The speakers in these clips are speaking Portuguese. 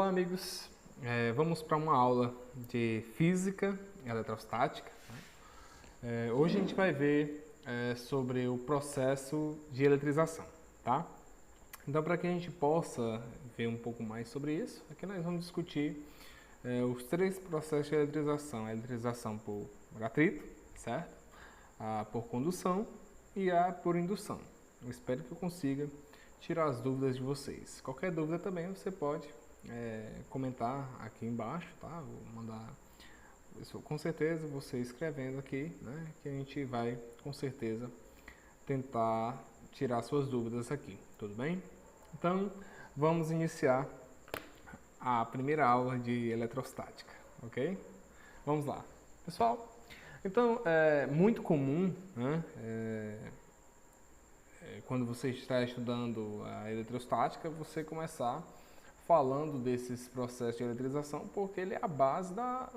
Olá, amigos. Vamos para uma aula de física eletrostática. Hoje a gente vai ver sobre o processo de eletrização, tá? Então, para que a gente possa ver um pouco mais sobre isso, aqui nós vamos discutir os três processos de eletrização: a eletrização por atrito, certo? A por condução e a por indução. Eu espero que eu consiga tirar as dúvidas de vocês. Qualquer dúvida também você pode comentar aqui embaixo, tá? Vou mandar, com certeza, você escrevendo aqui, né? Que a gente vai, com certeza, tentar tirar suas dúvidas aqui, tudo bem? Então, vamos iniciar a primeira aula de eletrostática, ok? Vamos lá. Pessoal, então, é muito comum, né? Quando você está estudando a eletrostática, você começar falando desses processos de eletrização, porque ele é a base da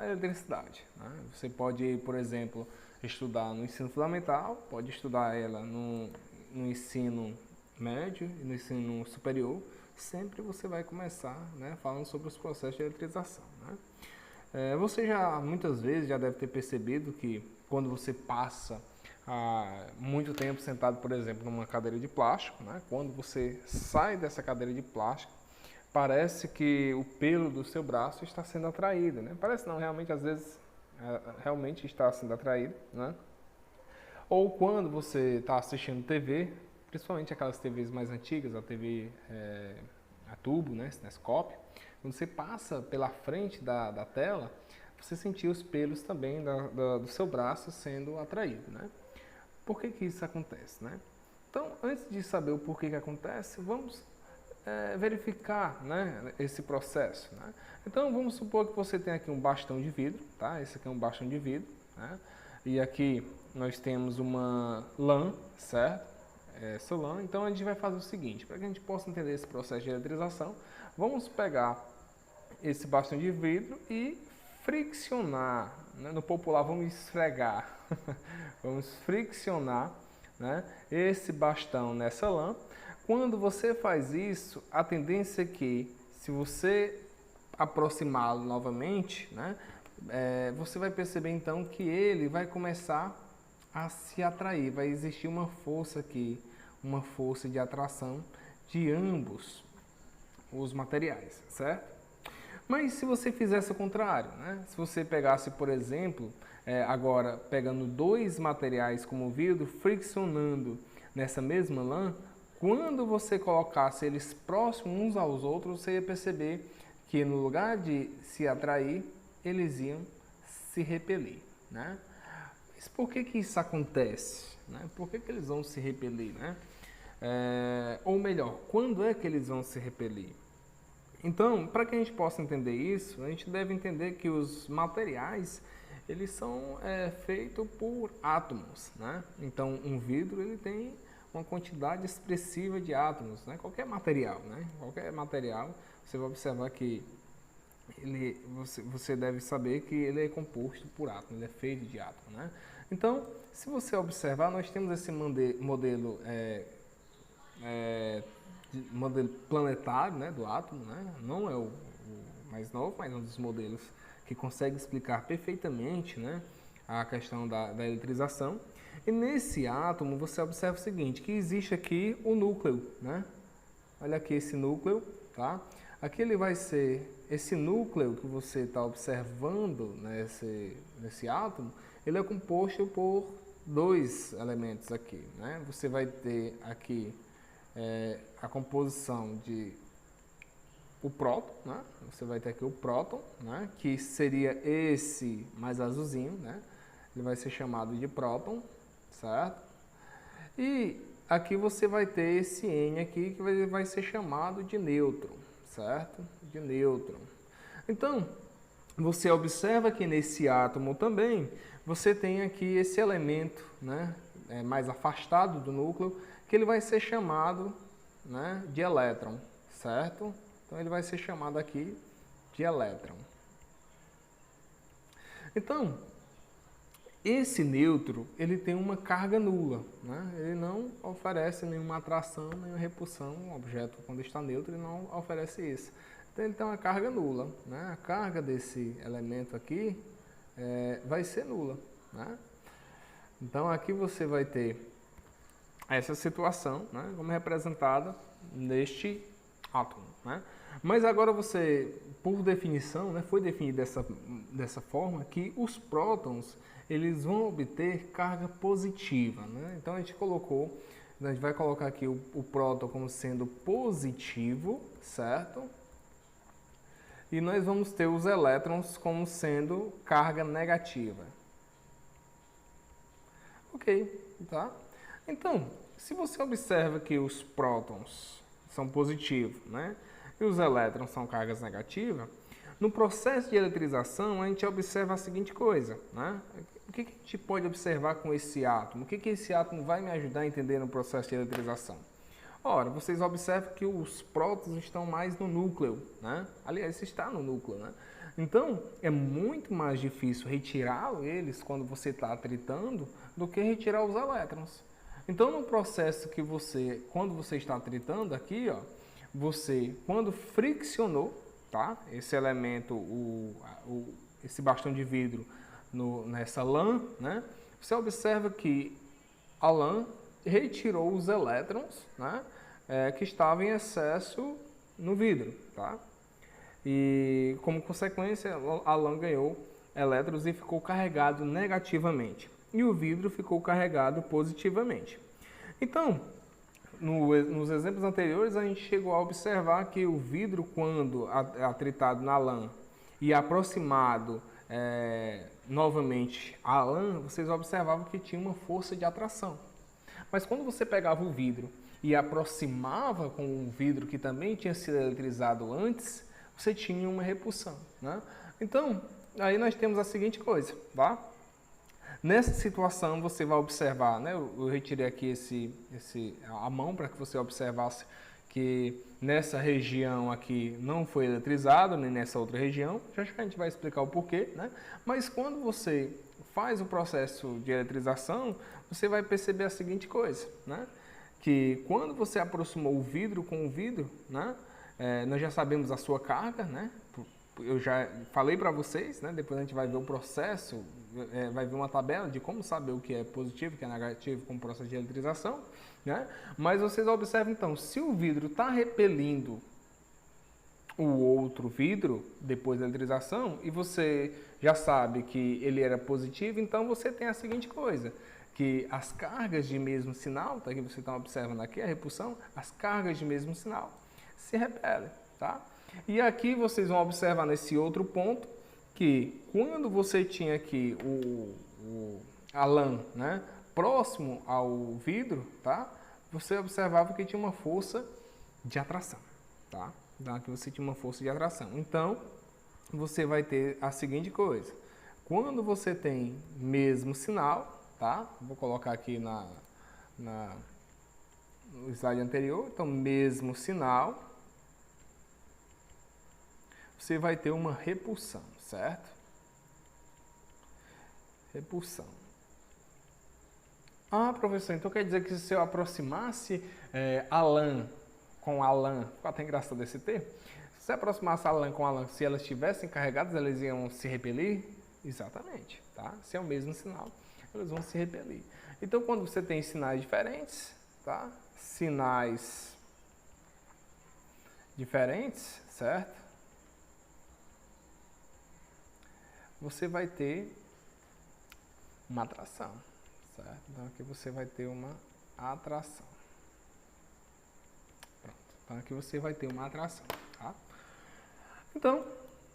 eletricidade, né? Você pode, por exemplo, estudar no ensino fundamental, pode estudar ela no ensino médio e no ensino superior, sempre você vai começar, né, falando sobre os processos de eletrização, né? Você já, muitas vezes, já deve ter percebido que quando você passa muito tempo sentado, por exemplo, numa cadeira de plástico, né, quando você sai dessa cadeira de plástico, parece que o pelo do seu braço está sendo atraído, né? Parece não, realmente, às vezes, realmente está sendo atraído, né? Ou quando você está assistindo TV, principalmente aquelas TVs mais antigas, a TV a tubo, né, cinescópio, quando você passa pela frente da tela, você sentir os pelos também do seu braço sendo atraído, né? Por que isso acontece, né? Então, antes de saber o porquê que acontece, vamos verificar, né, esse processo, né? Então, vamos supor que você tem aqui um bastão de vidro, tá? Esse aqui é um bastão de vidro, né? E aqui nós temos uma lã, certo? Essa lã. Então, a gente vai fazer o seguinte, para que a gente possa entender esse processo de eletrização, vamos pegar esse bastão de vidro e friccionar, né? No popular, vamos esfregar, vamos friccionar, né, esse bastão nessa lã. Quando você faz isso, a tendência é que, se você aproximá-lo novamente, né, você vai perceber então que ele vai começar a se atrair, vai existir uma força aqui, uma força de atração de ambos os materiais, certo? Mas se você fizesse o contrário, né? Se você pegasse, por exemplo, agora pegando dois materiais como o vidro, friccionando nessa mesma lã, quando você colocasse eles próximos uns aos outros, você ia perceber que no lugar de se atrair, eles iam se repelir, né? Mas por que isso acontece, né? Por que eles vão se repelir, né? Ou melhor, quando é que eles vão se repelir? Então, para que a gente possa entender isso, a gente deve entender que os materiais, eles são feitos por átomos, né? Então, um vidro, ele tem uma quantidade expressiva de átomos, né? Qualquer material, né? Qualquer material, você vai observar que você deve saber que ele é composto por átomos, ele é feito de átomos, né? Então, se você observar, nós temos esse modelo modelo planetário, né, do átomo, né? Não é o mais novo, mas é um dos modelos que consegue explicar perfeitamente, né, a questão da eletrização. E nesse átomo você observa o seguinte, que existe aqui o núcleo, né? Olha aqui esse núcleo, tá? Aqui ele vai ser, esse núcleo que você está observando nesse átomo, ele é composto por dois elementos aqui, né? Você vai ter aqui a composição de o próton, né? Você vai ter aqui o próton, né, que seria esse mais azulzinho, né? Ele vai ser chamado de próton, certo? E aqui você vai ter esse N aqui que vai ser chamado de nêutron, certo? De nêutron. Então, você observa que nesse átomo também você tem aqui esse elemento, né, mais afastado do núcleo, que ele vai ser chamado, né, de elétron, certo? Então ele vai ser chamado aqui de elétron. Então, esse nêutron, ele tem uma carga nula, né? Ele não oferece nenhuma atração, nenhuma repulsão. O objeto, quando está neutro, ele não oferece isso. Então ele tem uma carga nula, né? A carga desse elemento aqui vai ser nula, né? Então aqui você vai ter essa situação, né, como representada neste átomo, né? Mas agora você, por definição, né, foi definido dessa forma que os prótons eles vão obter carga positiva, né? Então a gente vai colocar aqui o próton como sendo positivo, certo? E nós vamos ter os elétrons como sendo carga negativa. Ok, tá? Então, se você observa que os prótons são positivos, né, e os elétrons são cargas negativas, no processo de eletrização a gente observa a seguinte coisa, né? O que a gente pode observar com esse átomo? O que esse átomo vai me ajudar a entender no processo de eletrização? Ora, vocês observam que os prótons estão mais no núcleo, né? Aliás, está no núcleo, né? Então, é muito mais difícil retirar eles quando você está atritando do que retirar os elétrons. Então, no processo que quando você está atritando aqui, ó, quando friccionou, tá? Esse elemento, esse bastão de vidro nessa lã, né? Você observa que a lã retirou os elétrons, né? Que estavam em excesso no vidro, tá? E, como consequência, a lã ganhou elétrons e ficou carregado negativamente. E o vidro ficou carregado positivamente. Então, nos exemplos anteriores, a gente chegou a observar que o vidro, quando atritado na lã e aproximado novamente à lã, vocês observavam que tinha uma força de atração. Mas quando você pegava o vidro e aproximava com o vidro que também tinha sido eletrizado antes, você tinha uma repulsão, né? Então, aí nós temos a seguinte coisa, tá? Nessa situação você vai observar, né? Eu retirei aqui a mão para que você observasse que nessa região aqui não foi eletrizado, nem nessa outra região. Já a gente vai explicar o porquê, né? Mas quando você faz o processo de eletrização, você vai perceber a seguinte coisa, né? Que quando você aproximou o vidro com o vidro, né? Nós já sabemos a sua carga, né? Eu já falei para vocês, né? Depois a gente vai ver o processo, vai ver uma tabela de como saber o que é positivo, o que é negativo com o processo de eletrização, né? Mas vocês observam então, se o vidro está repelindo o outro vidro depois da eletrização e você já sabe que ele era positivo, então você tem a seguinte coisa, que as cargas de mesmo sinal, tá, que você está observando aqui a repulsão, as cargas de mesmo sinal se repelem, tá? E aqui vocês vão observar nesse outro ponto que quando você tinha aqui a lã, né, próximo ao vidro, tá? Você observava que tinha uma força de atração, tá? Então aqui você tinha uma força de atração. Então você vai ter a seguinte coisa: quando você tem mesmo sinal, tá? Vou colocar aqui no slide anterior. Então mesmo sinal, você vai ter uma repulsão, certo? Repulsão. Ah, professor, então quer dizer que se eu aproximasse a lã com a lã, ficou até engraçado esse termo, se você aproximasse a lã com a lã, se elas estivessem carregadas, elas iam se repelir? Exatamente, tá? Se é o mesmo sinal, elas vão se repelir. Então, quando você tem sinais diferentes, tá? Sinais diferentes, certo? Você vai ter uma atração, certo? Então aqui você vai ter uma atração. Pronto. Então aqui você vai ter uma atração, tá? Então,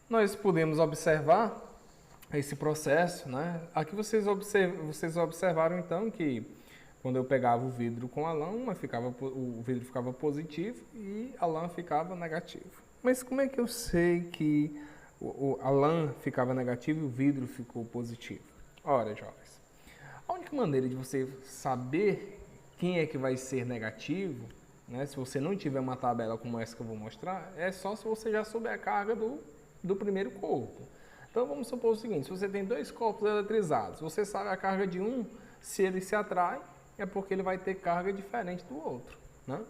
nós podemos observar esse processo, né? Aqui vocês observaram então que quando eu pegava o vidro com a lã, o vidro ficava positivo e a lã ficava negativo. Mas como é que eu sei que a lã ficava negativa e o vidro ficou positivo? Ora, jovens, a única maneira de você saber quem é que vai ser negativo, né, se você não tiver uma tabela como essa que eu vou mostrar, é só se você já souber a carga do primeiro corpo. Então vamos supor o seguinte: se você tem dois corpos eletrizados, você sabe a carga de um, se ele se atrai, é porque ele vai ter carga diferente do outro, né?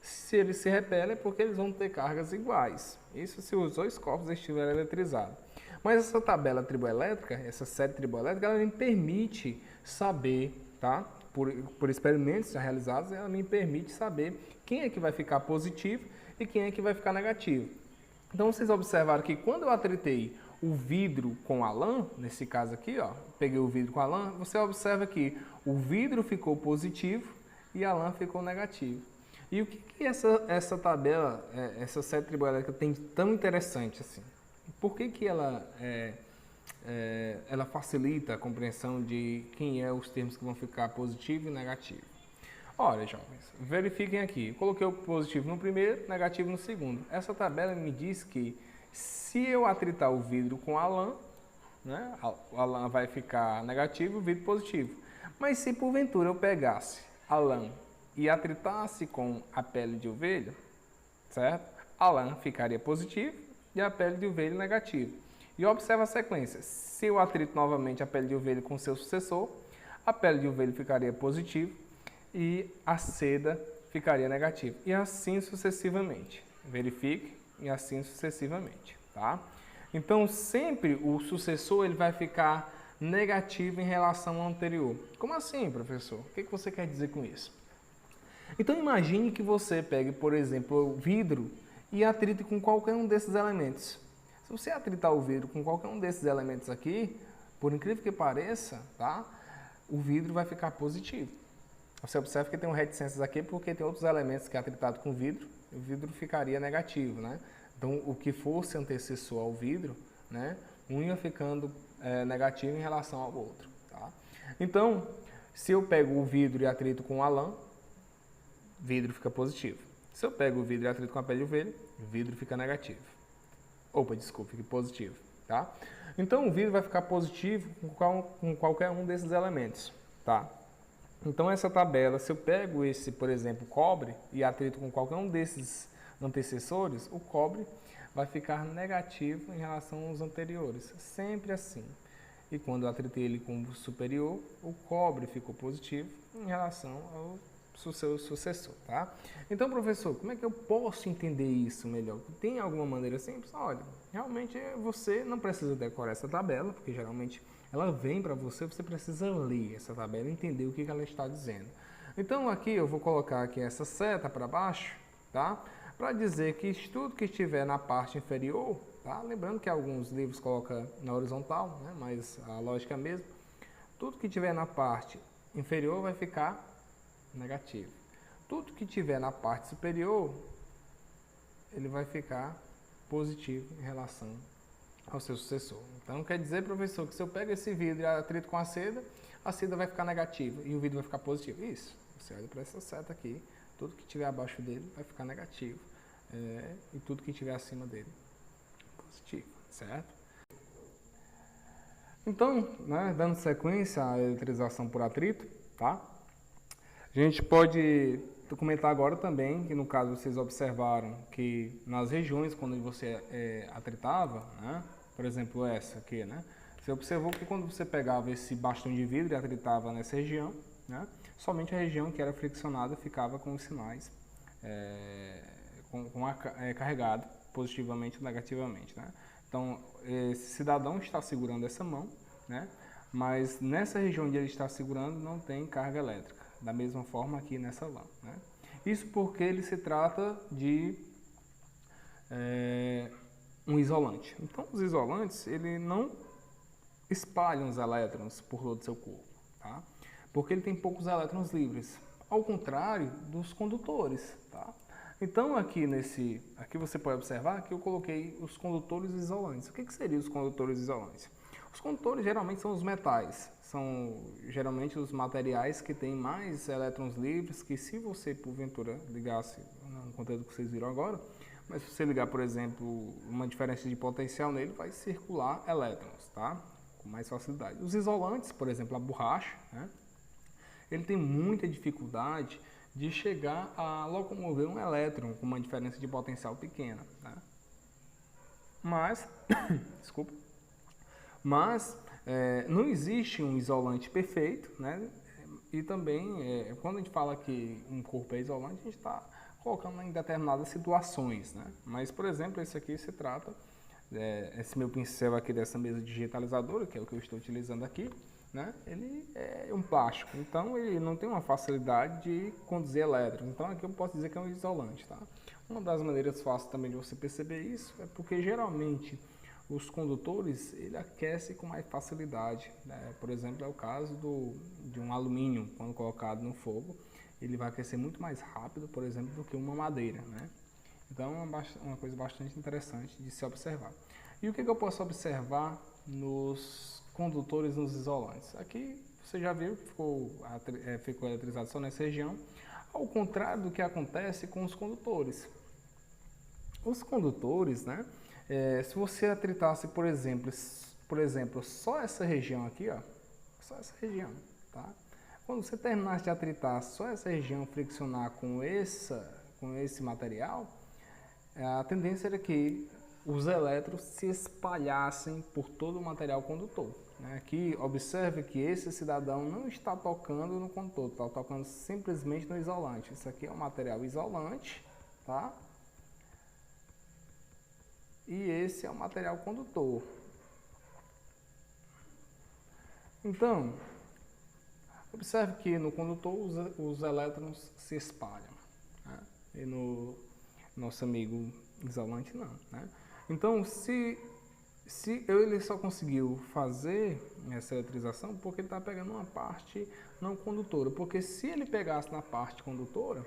Se eles se repelem é porque eles vão ter cargas iguais. Isso se os dois corpos estiverem eletrizados. Mas essa tabela triboelétrica, essa série triboelétrica, ela me permite saber, tá? Por experimentos já realizados, ela me permite saber quem é que vai ficar positivo e quem é que vai ficar negativo. Então vocês observaram que quando eu atritei o vidro com a lã, nesse caso aqui, ó, peguei o vidro com a lã, você observa que o vidro ficou positivo e a lã ficou negativo. E o que essa tabela, essa série triboelétrica tem tão interessante assim? Por que ela facilita a compreensão de quem é os termos que vão ficar positivo e negativo? Olha, jovens, verifiquem aqui. Eu coloquei o positivo no primeiro, negativo no segundo. Essa tabela me diz que se eu atritar o vidro com a lã, né, a lã vai ficar negativo e o vidro positivo. Mas se porventura eu pegasse a lã e atritasse com a pele de ovelha, certo? A lã ficaria positiva e a pele de ovelha negativa. E observa a sequência. Se eu atrito novamente a pele de ovelha com seu sucessor, a pele de ovelha ficaria positiva e a seda ficaria negativa. E assim sucessivamente. Verifique e assim sucessivamente, tá? Então, sempre o sucessor ele vai ficar negativo em relação ao anterior. Como assim, professor? O que você quer dizer com isso? Então, imagine que você pegue, por exemplo, o vidro e atrite com qualquer um desses elementos. Se você atritar o vidro com qualquer um desses elementos aqui, por incrível que pareça, tá? O vidro vai ficar positivo. Você observa que tem um reticências aqui porque tem outros elementos que é atritado com vidro, o vidro ficaria negativo, né? Então, o que fosse antecessor ao vidro, né? Um ia ficando negativo em relação ao outro, tá? Então, se eu pego o vidro e atrito com a lã, vidro fica positivo. Se eu pego o vidro e atrito com a pele de ovelha, o vidro fica negativo. Opa, desculpa, fica positivo, tá? Então, o vidro vai ficar positivo com qualquer um desses elementos, tá? Então, essa tabela, se eu pego esse, por exemplo, cobre e atrito com qualquer um desses antecessores, o cobre vai ficar negativo em relação aos anteriores, sempre assim. E quando eu atritei ele com o superior, o cobre ficou positivo em relação ao seu sucessor, tá? Então, professor, como é que eu posso entender isso melhor? Tem alguma maneira simples? Olha, realmente você não precisa decorar essa tabela, porque geralmente ela vem para você, você precisa ler essa tabela e entender o que ela está dizendo. Então, aqui eu vou colocar aqui essa seta para baixo, tá? Para dizer que tudo que estiver na parte inferior, tá? Lembrando que alguns livros colocam na horizontal, né? Mas a lógica é a mesma. Tudo que estiver na parte inferior vai ficar negativo. Tudo que tiver na parte superior, ele vai ficar positivo em relação ao seu sucessor. Então, quer dizer, professor, que se eu pego esse vidro e atrito com a seda vai ficar negativa e o vidro vai ficar positivo. Isso. Você olha para essa seta aqui, tudo que tiver abaixo dele vai ficar negativo. E tudo que tiver acima dele, positivo, certo? Então, né, dando sequência à eletrização por atrito, tá? A gente pode comentar agora também que, no caso, vocês observaram que nas regiões quando você atritava, né, por exemplo, essa aqui, né, você observou que quando você pegava esse bastão de vidro e atritava nessa região, né, somente a região que era friccionada ficava com os sinais carregado positivamente ou negativamente, né? Então, esse cidadão está segurando essa mão, né, mas nessa região onde ele está segurando não tem carga elétrica. Da mesma forma aqui nessa lã, né? Isso porque ele se trata de um isolante. Então, os isolantes, ele não espalham os elétrons por todo o seu corpo, tá? Porque ele tem poucos elétrons livres, ao contrário dos condutores, tá? Então, aqui você pode observar que eu coloquei os condutores isolantes. O que seriam os condutores isolantes? Os condutores geralmente são os metais, são geralmente os materiais que têm mais elétrons livres, que se você porventura ligasse, no conteúdo que vocês viram agora, mas se você ligar, por exemplo, uma diferença de potencial nele, vai circular elétrons, tá? Com mais facilidade. Os isolantes, por exemplo, a borracha, né? Ele tem muita dificuldade de chegar a locomover um elétron com uma diferença de potencial pequena, né? Mas, desculpa. Mas não existe um isolante perfeito, né? E também, quando a gente fala que um corpo é isolante, a gente está colocando em determinadas situações, né? Mas, por exemplo, esse aqui se trata, esse meu pincel aqui dessa mesa digitalizadora, que é o que eu estou utilizando aqui, né? Ele é um plástico, então ele não tem uma facilidade de conduzir elétrons. Então aqui eu posso dizer que é um isolante, tá? Uma das maneiras fáceis também de você perceber isso é porque geralmente os condutores ele aquece com mais facilidade, né? Por exemplo, é o caso de um alumínio, quando colocado no fogo, ele vai aquecer muito mais rápido, por exemplo, do que uma madeira, né? Então é uma coisa bastante interessante de se observar. E o que eu posso observar nos condutores, nos isolantes? Aqui você já viu que ficou eletrizado só nessa região, ao contrário do que acontece com os condutores. Os condutores, né? Se você atritasse, por exemplo, só essa região aqui, ó, só essa região, tá? Quando você terminasse de atritar só essa região, friccionar com esse material, a tendência era que os elétrons se espalhassem por todo o material condutor. Aqui, observe que esse cidadão não está tocando no condutor, está tocando simplesmente no isolante. Isso aqui é um material isolante, tá? E esse é o material condutor. Então, observe que no condutor os elétrons se espalham, né? E no nosso amigo isolante não, né? Então, se ele só conseguiu fazer essa eletrização porque ele está pegando uma parte não condutora, porque se ele pegasse na parte condutora,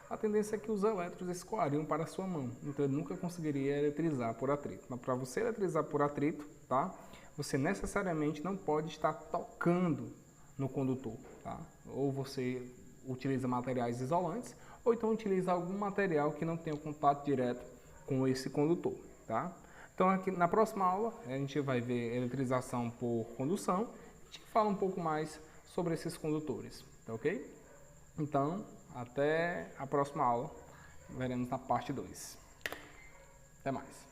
a tendência é que os elétrons escoariam para a sua mão, então ele nunca conseguiria eletrizar por atrito. Mas para você eletrizar por atrito, tá? Você necessariamente não pode estar tocando no condutor, tá? Ou você utiliza materiais isolantes, ou então utiliza algum material que não tenha contato direto com esse condutor, tá? Então aqui na próxima aula a gente vai ver eletrização por condução, a gente fala um pouco mais sobre esses condutores, tá ok? Então, até a próxima aula, veremos na parte 2. Até mais.